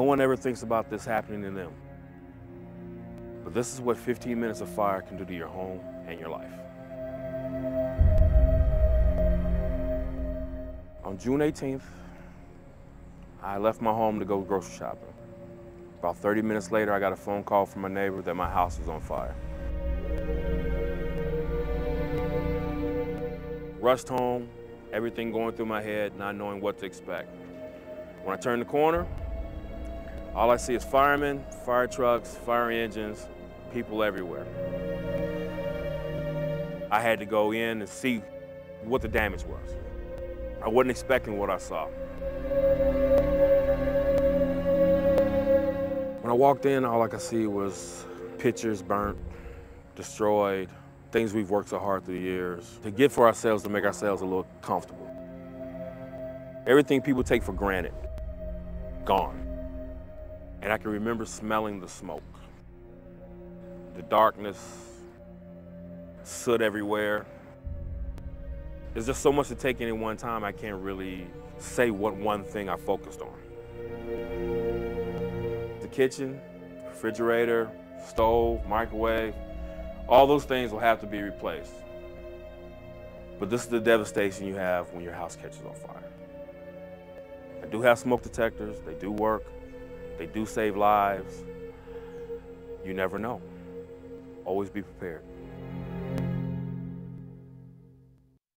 one ever thinks about this happening to them. But this is what 15 minutes of fire can do to your home and your life. On June 18th, I left my home to go grocery shopping. About 30 minutes later, I got a phone call from my neighbor that my house was on fire. Rushed home, everything going through my head, not knowing what to expect. When I turn the corner, all I see is firemen, fire trucks, fire engines, people everywhere. I had to go in and see what the damage was. I wasn't expecting what I saw. When I walked in, all I could see was pictures burnt, destroyed, things we've worked so hard through the years to get for ourselves, to make ourselves a little comfortable. Everything people take for granted, gone. And I can remember smelling the smoke, the darkness, soot everywhere. There's just so much to take in at one time, I can't really say what one thing I focused on. The kitchen, refrigerator, stove, microwave, all those things will have to be replaced. But this is the devastation you have when your house catches on fire. I do have smoke detectors, they do work, they do save lives. You never know. Always be prepared.